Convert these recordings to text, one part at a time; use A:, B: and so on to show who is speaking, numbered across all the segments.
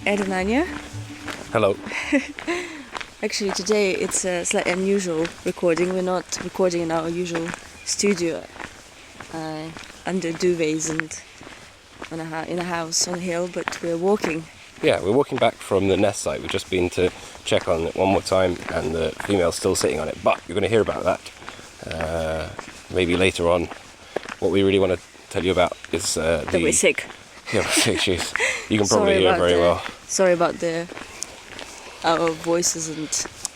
A: Ed and Anya.
B: Hello.
A: Actually, today it's a slightly unusual recording. We're not recording in our usual studio under duvets and in a house on a hill, but we're walking.
B: Yeah, we're walking back from the nest site. We've just been to check on it one more time, and the female's still sitting on it. But you're going to hear about that maybe later on. What we really want to tell you about is
A: that we're sick.
B: Yeah, we're sick. Jeez. You can probably hear very well.
A: Sorry about our voices and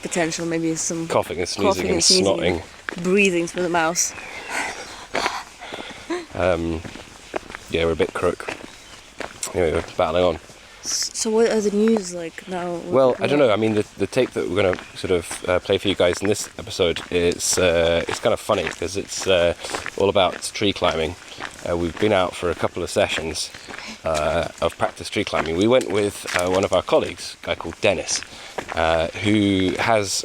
A: potential maybe some
B: coughing and sneezing and snotting,
A: breathing through the mouth.
B: Yeah, we're a bit crook. Anyway, we're battling on.
A: So what are the news like now?
B: Well, I don't know. I mean, the tape that we're going to sort of play for you guys in this episode is it's kind of funny because it's all about tree climbing. We've been out for a couple of sessions of practice tree climbing. We went with one of our colleagues, a guy called Denis, who has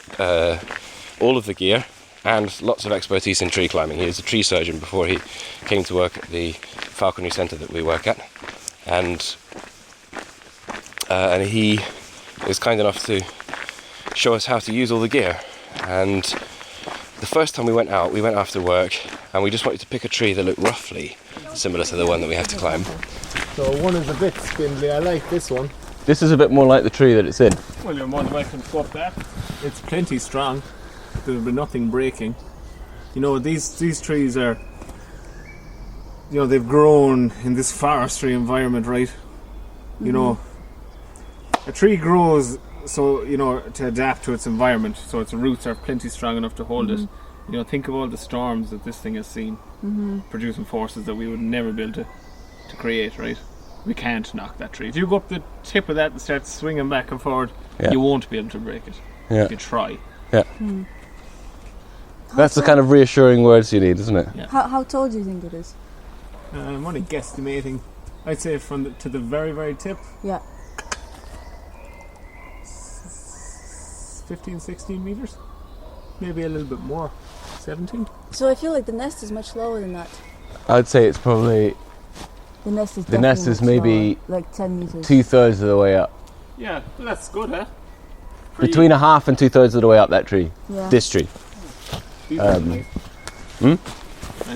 B: all of the gear and lots of expertise in tree climbing. He was a tree surgeon before he came to work at the falconry centre that we work at, and he was kind enough to show us how to use all the gear. And the first time we went out, we went after work, and we just wanted to pick a tree that looked roughly similar to the one that we had to climb.
C: So one is a bit spindly. I like this one.
B: This is a bit more like the tree that it's in.
C: Well, you're more than welcome to swap that. It's plenty strong. There'll be nothing breaking. You know, these trees are, you know, they've grown in this forestry environment, right? You know, a tree grows so, you know, to adapt to its environment, so its roots are plenty strong enough to hold it. You know, think of all the storms that this thing has seen, producing forces that we would never be able to create, right? We can't knock that tree. If you go up the tip of that and start swinging back and forward, you won't be able to break it. You can try.
B: Yeah. That's the kind of reassuring words you need, isn't it?
A: Yeah. How tall do you think it is?
C: I'm only guesstimating. I'd say to the very, very tip.
A: Yeah.
C: 15, 16 meters. Maybe a little bit more. 17.
A: So I feel like the nest is much lower than that.
B: I'd say it's probably...
A: The nest is
B: maybe
A: lower, like 10 meters.
B: 2/3 of the way up.
C: Yeah, well, that's good, huh?
B: Between a half and 2/3 of the way up that tree.
A: Yeah.
B: This tree.
C: I'm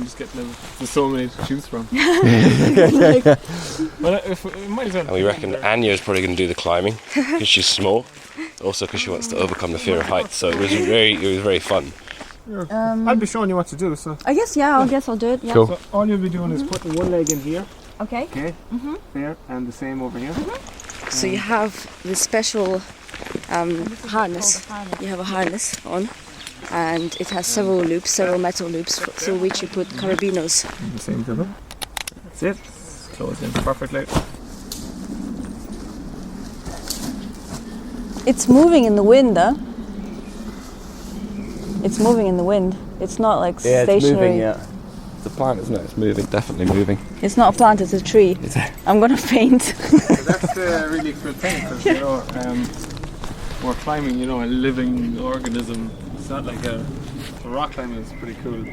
C: just getting there's so many to choose from. Well, might as well.
B: And we reckon Anya's probably going to do the climbing because she's small. Also because she wants to overcome the fear of heights. So it was very fun.
C: I'll be showing you what to do. So
A: I guess I'll do it. Yeah.
B: Cool.
C: So all you'll be doing is putting one leg in here.
A: Okay.
C: Okay. There, and the same over here.
A: So you have the special harness. You have a harness on, and it has several metal loops, through which you put carabinos.
C: The same double. That's it. Close in perfectly.
A: It's moving in the wind, huh? It's moving in the wind. It's not like stationary.
B: It's moving, yeah. It's a plant, isn't it? It's moving, definitely moving.
A: It's not a plant, it's a tree. I'm gonna faint.
C: That's the really good thing, because you know, we're climbing, you know, a living organism. It's not like rock climbing is pretty cool.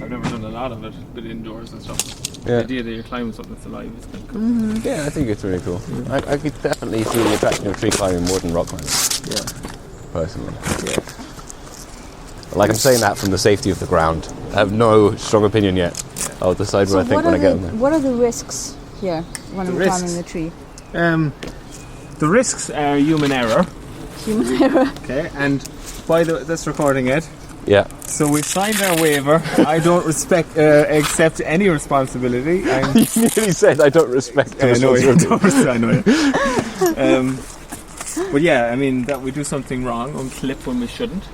C: I've never done a lot of it, but indoors and stuff.
B: Yeah.
C: The idea that you're climbing something that's alive is kind of cool.
B: Yeah, I think it's really cool. I could definitely see the attraction of tree climbing more than rock climbing.
C: Yeah.
B: Personally.
C: Yeah.
B: Like I'm saying that from the safety of the ground. I have no strong opinion yet. I'll decide what I think when I get on there.
A: What are the risks here when I'm climbing the tree?
C: The risks are human error.
A: Human error.
C: Okay, and by the way, that's recording it.
B: Yeah.
C: So we signed our waiver. I don't accept any responsibility.
B: You nearly said I don't respect the responsibility.
C: I know. But yeah, I mean that we do something wrong, unclip when we shouldn't.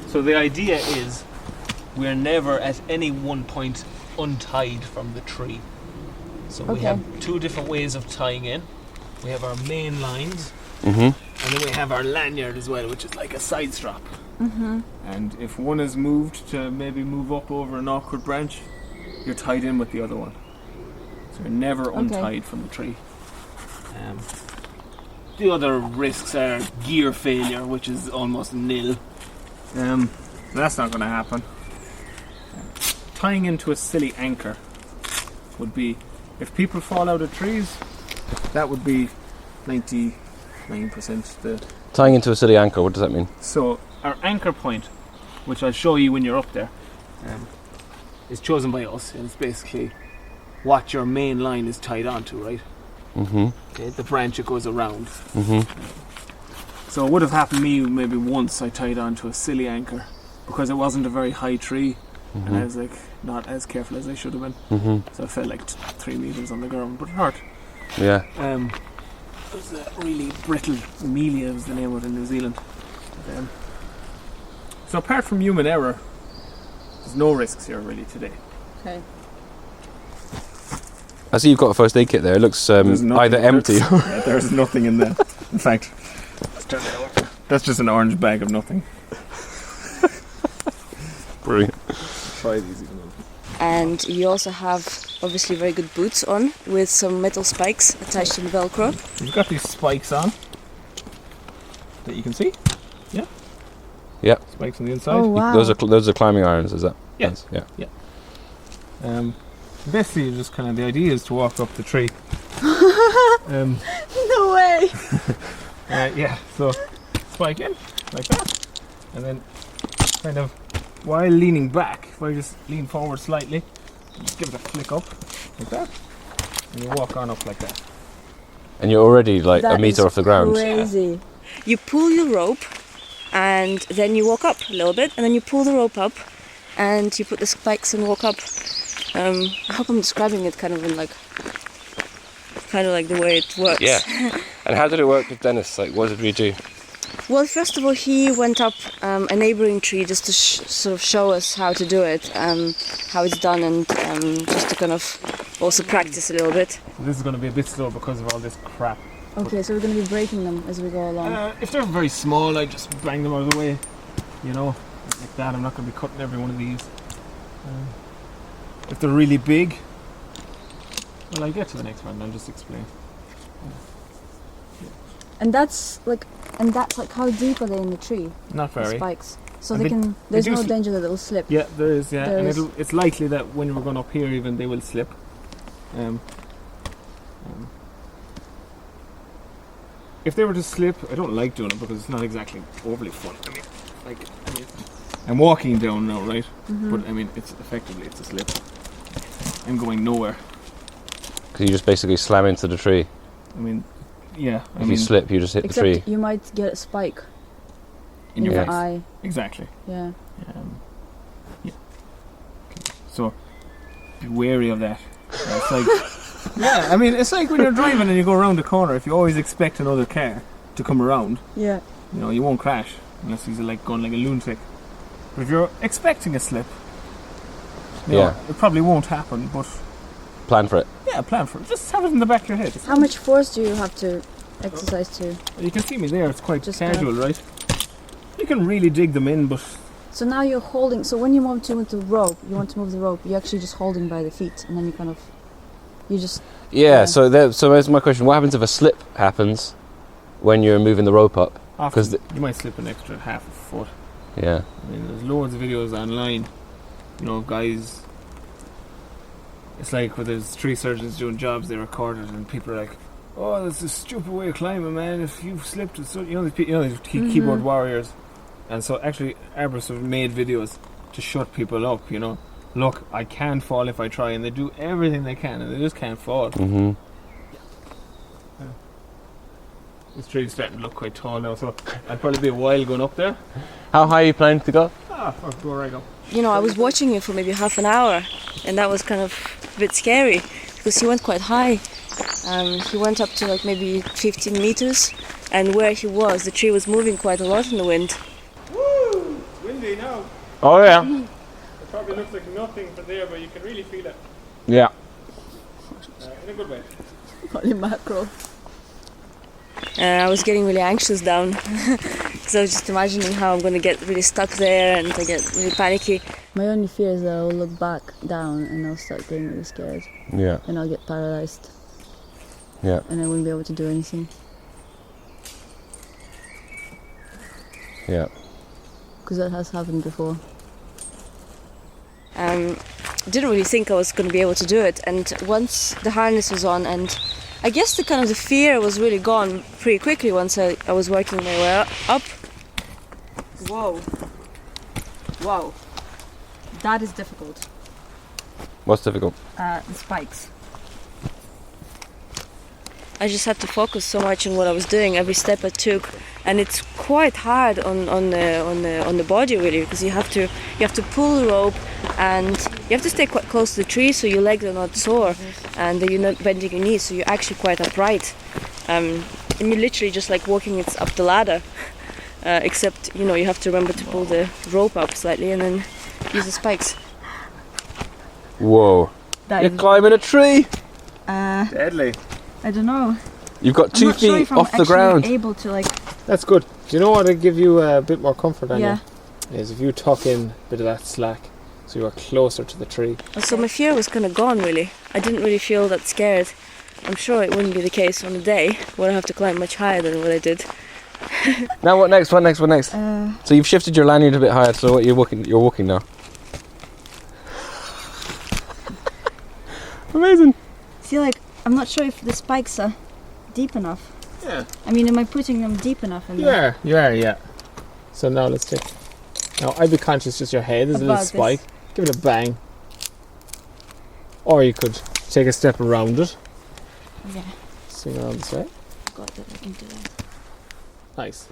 C: So the idea is we're never at any one point untied from the tree. So we have two different ways of tying in. We have our main lines, and then we have our lanyard as well, which is like a side strap. And if one is moved to maybe move up over an awkward branch, you're tied in with the other one. So you're never untied from the tree. The other risks are gear failure, which is almost nil. That's not going to happen. Tying into a silly anchor would be, if people fall out of trees, that would be 90 99%.
B: Tying into a silly anchor, what does that mean?
C: So our anchor point, which I'll show you when you're up there, is chosen by us, and it's basically what your main line is tied onto, right?
B: Mm-hmm.
C: Okay, the branch it goes around.
B: Mm-hmm.
C: So it would have happened to me maybe once I tied onto a silly anchor because it wasn't a very high tree, and I was like not as careful as I should have been.
B: Mm-hmm.
C: So I fell like 3 meters on the ground, but it hurt.
B: Yeah.
C: It was a really brittle Amelia was the name of it in New Zealand. So apart from human error, there's no risks here really today.
A: Okay.
B: I see you've got a first aid kit there. It looks either empty.
C: There's nothing in there. In fact, let's turn it over. That's just an orange bag of nothing.
B: Brilliant.
C: Try these even.
A: And you also have obviously very good boots on with some metal spikes attached to the Velcro.
C: We've got these spikes on that you can see. Yeah.
B: Yeah.
C: Spikes on the inside.
A: Oh wow.
B: Those are climbing irons, is that?
C: Yeah.
B: Yes, yeah.
C: Basically, just kind of the idea is to walk up the tree.
A: No way.
C: Yeah. So spike in like that, and then kind of while leaning back, if I just lean forward slightly, just give it a flick up like that, and you walk on up like that.
B: And you're already like
A: That
B: a meter
A: is
B: off the ground.
A: Crazy. You pull your rope, and then you walk up a little bit, and then you pull the rope up, and you put the spikes and walk up. I hope I'm describing it kind of in like the way it works.
B: Yeah. And how did it work with Denis? Like, what did we do?
A: Well, first of all, he went up a neighboring tree just to sort of show us how to do it, how it's done, and just to kind of also practice a little bit.
C: So this is going to be a bit slow because of all this crap.
A: Okay, so we're going to be breaking them as we go along.
C: If they're very small, I just bang them out of the way, you know, like that. I'm not going to be cutting every one of these. If they're really big, well, I'll get to the next one and I'll just explain.
A: And that's like how deep are they in the tree?
C: Not
A: The
C: very.
A: spikes. So
C: And
A: they
C: they-
A: can. There's
C: do
A: no
C: slip.
A: danger that it will slip.
C: Yeah, there is, yeah.
A: There
C: And
A: is.
C: it's likely that when we're going up here even, they will slip. If they were to slip, I don't like doing it because it's not exactly overly fun. I mean, I'm walking down now, right? But I mean, it's a slip. I'm going nowhere.
B: Because you just basically slam into the tree.
C: I mean, yeah.
B: If you slip, you just hit the tree.
A: Except you might get a spike
C: in
A: in
C: your
A: your
C: face.
A: eye.
C: Exactly.
A: Yeah.
C: Yeah. Okay. So be wary of that. It's like, yeah. I mean, it's like when you're driving and you go around the corner. If you always expect another car to come around,
A: Yeah.
C: you know, you won't crash unless he's like going like a lunatic. But if you're expecting a slip, you know,
B: Yeah.
C: it probably won't happen. But
B: Plan for it.
C: yeah, plan for it. Just have it in the back of your head.
A: How much force do you have to exercise to?
C: You can see me there. It's quite
A: Just
C: casual, right? You can really dig them in, but
A: So now you're holding. So when you want to move the rope, you're actually just holding by the feet, and then you just.
B: Yeah.
A: Yeah.
B: So that's my question. What happens if a slip happens when you're moving the rope up?
C: often
B: 'Cause
C: you might slip an extra half a foot.
B: Yeah.
C: I mean, there's loads of videos online, you know, guys. It's like when there's tree surgeons doing jobs, they record it, and people are like, "Oh, that's a stupid way of climbing, man. If you've slipped, it's so," these keyboard warriors. And so, actually, arborists have made videos to shut people up. You know, look, I can fall if I try, and they do everything they can, and they just can't fall.
B: Mm-hmm.
C: This tree's starting to look quite tall now, so I'd probably be a while going up there.
B: How high are you planning to go?
C: Fuck, where I go.
A: You know, I was watching you for maybe half an hour, and that was kind of a bit scary because he went quite high. He went up to like maybe 15 meters, and where he was, the tree was moving quite a lot in the wind.
C: Woo! Windy now.
B: Oh yeah.
C: It probably looks like nothing from there, but you can really feel it.
B: Yeah.
C: In a good way.
A: Holy mackerel. I was getting really anxious down because I was just imagining how I'm going to get really stuck there and I get really panicky. My only fear is that I'll look back down and I'll start getting really scared
B: Yeah.
A: and I'll get paralyzed
B: Yeah.
A: and I wouldn't be able to do anything
B: Yeah.
A: because that has happened before. didn't really think I was going to be able to do it. And once the harness was on, and I guess the fear was really gone pretty quickly once I was working my way up. Whoa. Wow. That is difficult.
B: What's difficult?
A: The spikes. I just had to focus so much on what I was doing, every step I took, and it's quite hard on the body really, because you have to pull the rope, and you have to stay quite close to the tree so your legs are not sore, and you're not bending your knees, so you're actually quite upright. And you're literally just like walking it up the ladder, except you have to remember to pull the rope up slightly and then use the spikes.
B: Whoa! You're climbing a tree.
C: Deadly.
A: I don't know.
B: You've got 2 feet off the ground.
A: Able to
C: That's good. Do you know what would give you a bit more comfort, Anya?
A: Yeah.
C: Is if you tuck in a bit of that slack, so you are closer to the tree.
A: So my fear was kind of gone really. I didn't really feel that scared. I'm sure it wouldn't be the case on a day where I have to climb much higher than what I did.
B: Now what next? What next? What next? So you've shifted your lanyard a bit higher. So what you're walking now. Amazing.
A: See, I'm not sure if the spikes are deep enough.
C: Yeah.
A: I mean, am I putting them deep enough in
C: there? You are, yeah. So now let's check. Now I'd be conscious just your head. There's a little spike. Give it a bang. Or you could take a step around it.
A: Yeah.
C: Swing around this way.
A: Got that, I can do that.
C: Nice.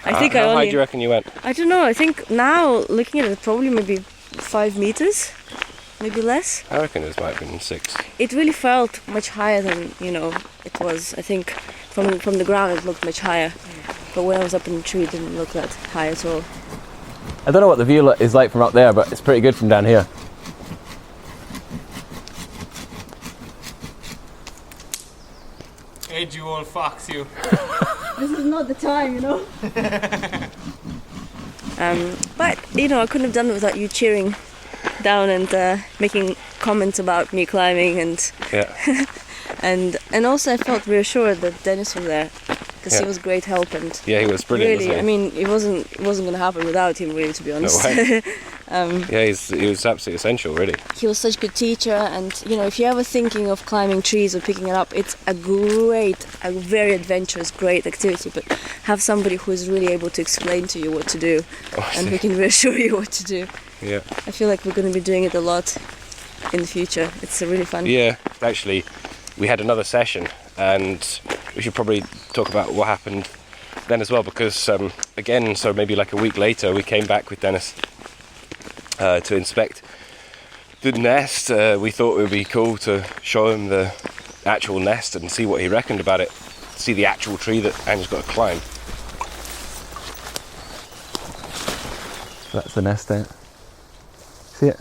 A: I think
B: how high do you reckon you went?
A: I don't know. I think now, looking at it, probably maybe 5 meters. Maybe less.
B: I reckon it might have been 6.
A: It really felt much higher than it was. I think from the ground it looked much higher, but when I was up in the tree it didn't look that high at all.
B: I don't know what the view is like from up there, but it's pretty good from down here.
C: Ed, you old fox, you.
A: This is not the time, But I couldn't have done it without you cheering down and making comments about me climbing, and
B: yeah.
A: and also I felt reassured that Denis was there, because he was great help, and
B: yeah, he was brilliant.
A: Really, I mean, it wasn't going to happen without him, really, to be honest.
B: No way. Yeah, he was absolutely essential, really.
A: He was such a good teacher, and if you're ever thinking of climbing trees or picking it up, it's a very adventurous, great activity, but have somebody who is really able to explain to you what to do, and who can reassure you what to do.
B: Yeah.
A: I feel like we're going to be doing it a lot in the future. It's really fun.
B: Yeah, actually, we had another session, and we should probably talk about what happened then as well, because again, so maybe like a week later, we came back with Denis to inspect the nest. We thought it would be cool to show him the actual nest and see what he reckoned about it, see the actual tree that Anya's got to climb. That's the nest there. See it?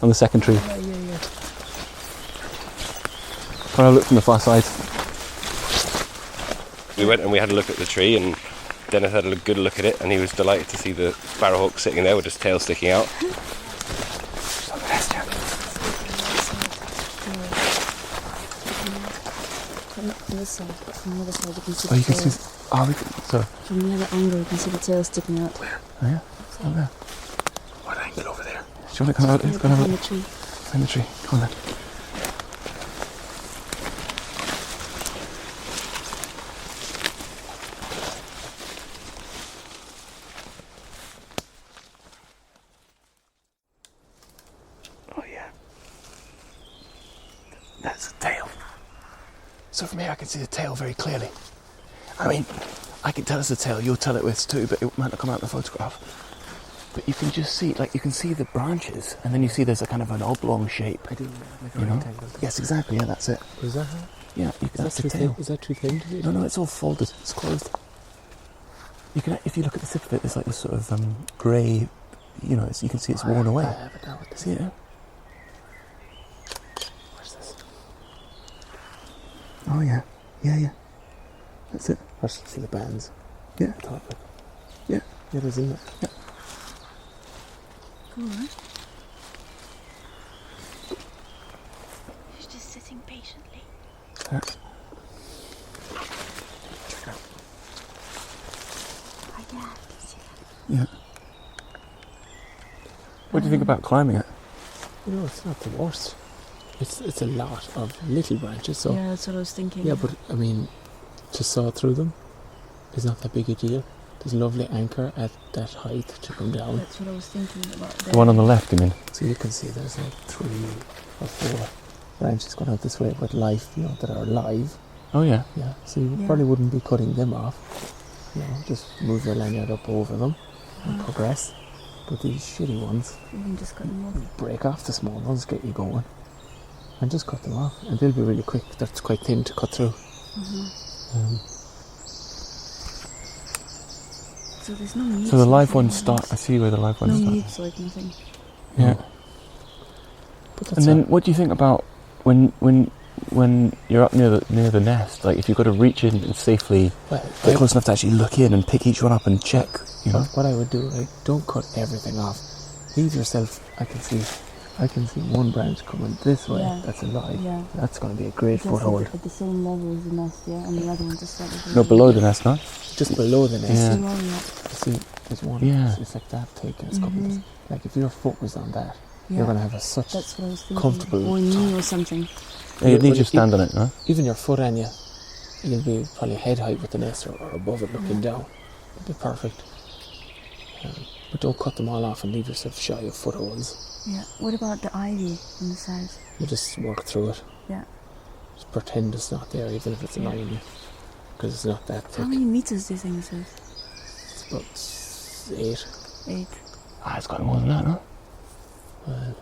B: On the second tree.
A: Yeah.
B: When I look from the far side. We went and we had a look at the tree, and Denis had a good look at it, and he was delighted to see the sparrowhawk sitting there with his tail sticking out.
A: From this side, from the other side, you can see
B: you can see. Sorry.
A: From the other angle, you can see the tail sticking out.
B: Where? Oh yeah. Oh there.
C: What angle over there?
B: Do you want to come out? Go and have a
A: Behind
B: look.
A: the tree.
B: Behind the tree. Come on then. Oh yeah. That's the tail. So from here I can see the tail very clearly. I mean, I can tell it's the tail, you'll tell it it's too, but it might not come out in the photograph. But you can just see, you can see the branches, and then you see there's a kind of an oblong shape. I do, like a rectangle. Yes, exactly, yeah, that's it.
C: Is that how?
B: Yeah, that's the tail.
C: Is that too thin to be?
B: No, it's all folded, it's closed. You can, if you look at the tip of it, there's like this sort of grey, you can see it's worn away.
C: I have it now with this.
B: See it?
C: Where's this?
B: Oh yeah. That's it.
C: I just see the bands.
B: Yeah.
C: Top.
B: Yeah.
C: Yeah, there's in there.
B: Yeah.
A: Cool, huh? He's just sitting patiently.
B: Yeah.
C: Check it out.
A: Oh, yeah, I can see that.
B: Yeah. What do you think about climbing it?
C: It's not the worst. It's a lot of little branches, so...
A: Yeah, that's what I was thinking.
C: Yeah, but, I mean, to saw through them is not that big a deal. There's a lovely anchor at that height to come down.
A: That's what I was thinking about.
B: The one on the left, you mean?
C: So you can see there's like 3 or 4 branches going out this way with life, that are alive.
B: Oh, yeah.
C: Yeah, so you probably wouldn't be cutting them off. Just move your lanyard up over them and progress. But these shitty ones,
A: you can just cut them off.
C: Break off the small ones, get you going, and just cut them off. And they'll be really quick. That's quite thin to cut through.
A: So there's no meat.
B: So the live ones start. I see where the live ones
A: no
B: start.
A: No meats, like nothing.
B: Yeah. And then, what do you think about when you're up near the nest? Like, if you've got to reach in and safely get close enough to actually look in and pick each one up and check.
C: What I would do, don't cut everything off. Leave yourself. I can see one branch coming this way.
A: Yeah.
C: That's alive.
A: Yeah.
C: That's going to be a great foothold.
A: At the same level as the nest, yeah, and the other one just slightly.
B: No, below the nest, no?
C: Just below the nest.
B: Yeah.
C: See, there's one.
B: Yeah.
C: It's like that taking its couple. Like if you're focused on that, you're going to have
A: That's what I was thinking.
C: comfortable.
A: Or knee or something.
B: Yeah, you'd need to stand on it, no?
C: Even your foot, Anya, you'll be probably head height with the nest or above it, looking down. It'll be perfect. But don't cut them all off and leave yourself shy of footholds.
A: Yeah. What about the ivy on the side?
C: You just work through it.
A: Yeah.
C: Just pretend it's not there, even if it's annoying you, because it's not that thick.
A: How many meters do you think this is?
C: It's about 8.
A: 8.
B: It's got more than that, no?
C: Well,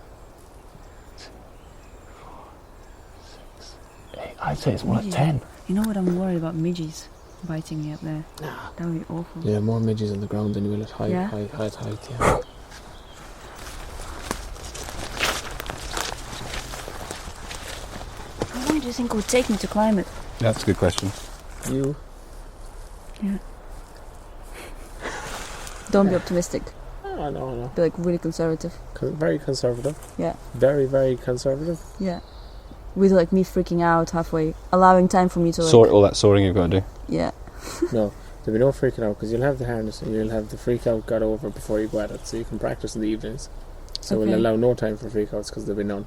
B: 8. I'd say it's more like 10.
A: You know what, I'm worried about midges biting me up there.
C: nah.
A: That would be awful.
C: Yeah, more midges on the ground than you will at height.
A: Yeah?
C: Height. Yeah.
A: How long do you think it would take me to climb it?
B: That's a good question.
C: You?
A: Yeah. Don't be optimistic.
C: Oh, no.
A: Be like really conservative.
C: Very conservative.
A: Yeah.
C: Very, very conservative.
A: Yeah. With like me freaking out halfway, allowing time for me to like...
B: All that soaring you've got to do.
A: Yeah.
C: No, there'll be no freaking out because you'll have the harness and you'll have the freak out got over before you go at it, so you can practice in the evenings. So we'll allow no time for freak outs because there'll be none.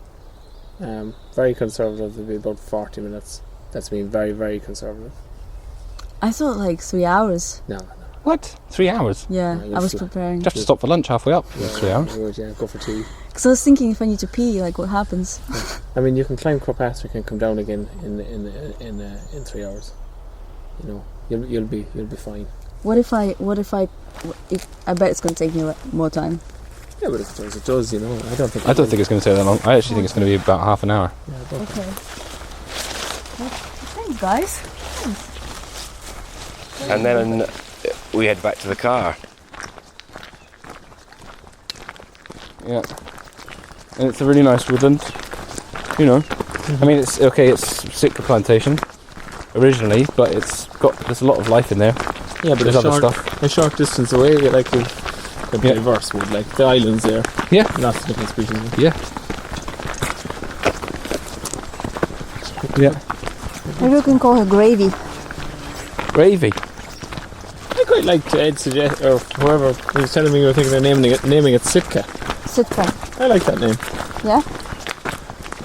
C: Very conservative, there'll be about 40 minutes. That's being very, very conservative.
A: I thought like 3 hours.
C: No.
B: What? 3 hours?
A: Yeah,
C: No,
A: I was
C: you'll
A: preparing.
B: You have to stop for lunch halfway up.
C: Yeah,
B: 3 hours.
C: You would, yeah, go for tea.
A: Because I was thinking if I need to pee, like what happens?
C: I mean, you can climb Kirkpatrick and come down again in 3 hours. You'll be fine.
A: What if I bet it's going to take me more time.
C: Yeah, but if it does, I don't think.
B: I don't think it's going to take that long. I actually think it's going to be about half an hour.
C: Yeah,
A: Okay. Well, thanks, guys.
B: And then we head back to the car. Yeah. And it's a really nice woodland. I mean, it's okay. It's Sitka plantation originally, but there's a lot of life in there.
C: Yeah, but
B: there's other stuff.
C: A short distance away, like the diverse wood, like the islands there.
B: Yeah.
C: Lots of different species.
B: Yeah. Yeah.
A: Maybe we can call her Gravy.
B: Gravy.
C: I quite like Ed suggest or whoever he was telling me you were thinking of naming it Sitka.
A: Sitka.
C: I like that name.
A: Yeah?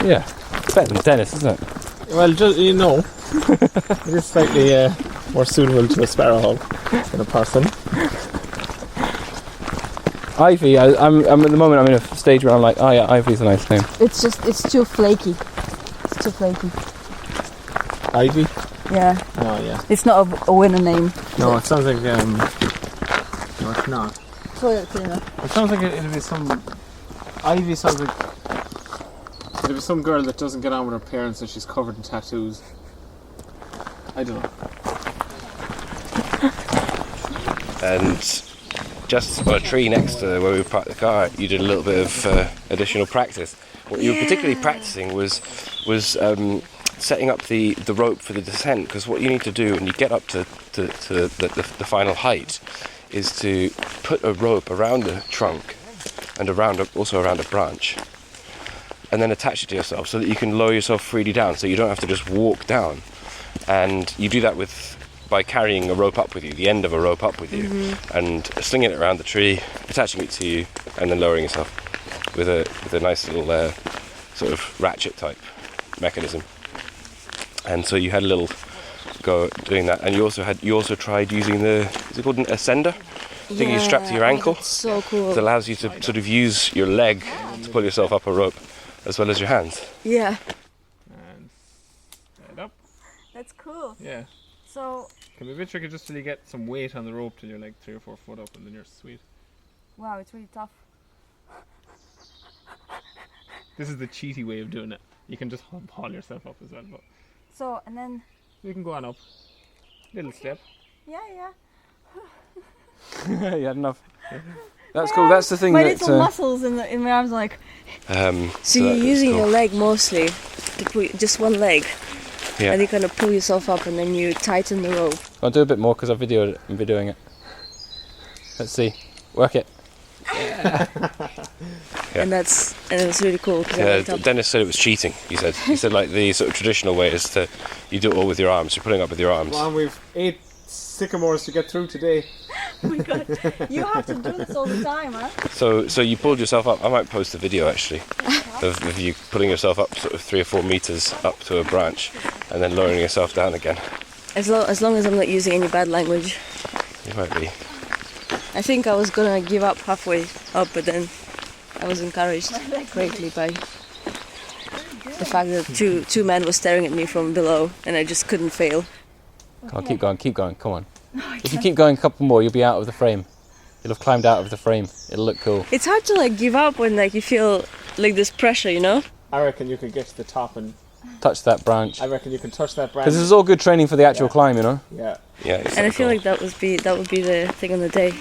B: Yeah. It's better than Denis, isn't it?
C: Well, just it is slightly more suitable to a sparrowhawk than a person.
B: Ivy. I'm at the moment. I'm in a stage where I'm like, oh yeah, Ivy's a nice name.
A: It's too flaky. It's too flaky.
C: Ivy?
A: Yeah.
C: Oh yeah.
A: It's not a winner name.
C: No, it sounds like no, it's not.
A: Toilet cleaner.
C: It sounds like it'll be some. Ivy sounds like it'll be some girl that doesn't get on with her parents and she's covered in tattoos. I don't know.
B: And just on a tree next to where we parked the car, you did a little bit of additional practice. What you were particularly practicing was setting up the rope for the descent, because what you need to do when you get up to the final height is to put a rope around the trunk and also around a branch, and then attach it to yourself so that you can lower yourself freely down, so you don't have to just walk down. And you do that by carrying a rope up with you, the end of a rope up with you, and slinging it around the tree, attaching it to you, and then lowering yourself with a nice little sort of ratchet type mechanism. And so you had a little go at doing that, and you also tried using the, is it called an ascender? I think you strap to your ankle.
A: That's so cool.
B: It allows you to sort of use your leg to pull yourself up a rope as well as your hands.
A: Yeah.
C: And stand up.
A: That's cool.
C: Yeah.
A: So,
C: Can be a bit tricky just till you get some weight on the rope till you're like 3 or 4 foot up, and then you're sweet.
A: wow, it's really tough.
C: This is the cheaty way of doing it. You can just haul yourself up as well, but
A: So, and then,
C: you can go on up. Little step.
A: yeah.
B: You had enough. That's cool. That's the thing
A: My
B: that.
A: little muscles in my arms, like.
B: So
A: So you're using your leg mostly to put just one leg,
B: Yeah.
A: and you kind of pull yourself up, and then you tighten the rope.
B: I'll do a bit more because I'm videoing it. Let's see. Work it. Yeah.
A: And it's really cool. 'Cause I
B: Yeah,
A: went up.
B: Denis said it was cheating. He said like the sort of traditional way is to you do it all with your arms. You're pulling up with your arms.
C: Well, we've 8 sycamores to get through today.
A: Oh my god, you have to do this all the time, huh?
B: So you pulled yourself up. I might post a video actually of you pulling yourself up sort of 3 or 4 meters up to a branch and then lowering yourself down again.
A: As long as I'm not using any bad language.
B: You might be.
A: I think I was gonna give up halfway up, but then I was encouraged greatly by the fact that two men were staring at me from below, and I just couldn't fail.
B: Come on, keep going. Come on. If you keep going a couple more, you'll be out of the frame. You'll have climbed out of the frame. It'll look cool.
A: It's hard to like give up when like you feel like this pressure, you know?
C: I reckon you can get to the top, and
B: Touch that branch.
C: I reckon you can touch that branch.
B: Because this is all good training for the actual climb, you know.
C: Yeah.
B: Yeah. It's
A: And I
B: so
A: feel
B: cool.
A: like that would be the thing on the day.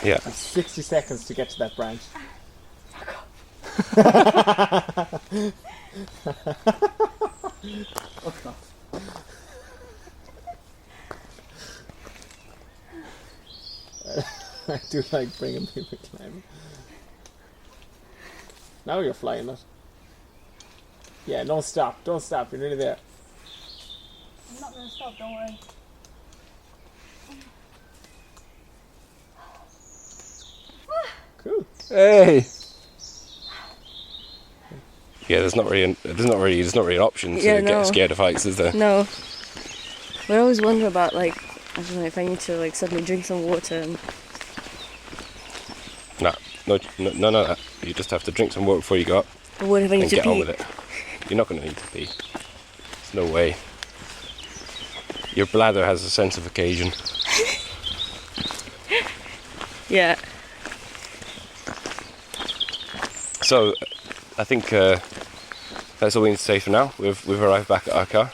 B: Yeah.
C: 60 seconds to get to that branch. I do like bringing people climbing. Now you're flying it. Yeah, don't stop, you're nearly there.
A: I'm not gonna stop, don't worry.
C: Cool.
B: Hey. Yeah, there's not really an option to get scared of heights, is there?
A: No. But I always wonder about like, I don't know, if I need to like suddenly drink some water and
B: None of that. You just have to drink some water before you go up
A: but what if I need
B: and
A: to
B: get
A: pee?
B: on with it. You're not going to need to pee. There's no way. Your bladder has a sense of occasion.
A: Yeah.
B: So, I think that's all we need to say for now. We've arrived back at our car,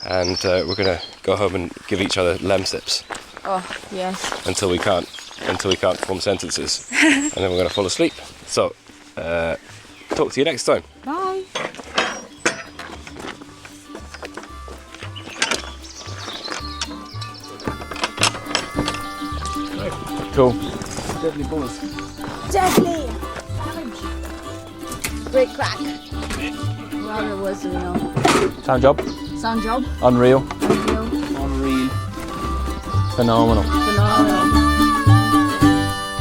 B: and we're going to go home and give each other lem sips
A: Oh, yes.
B: until we can't form sentences, and then we're going to fall asleep. So, talk to you next time.
A: Bye.
B: Cool.
C: Deadly bullets.
A: Deadly! Great crack. Well, it was, you know.
B: Sound job?
A: Sound job.
B: Unreal.
C: Unreal.
B: Phenomenal.
A: Phenomenal.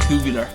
C: Tubular.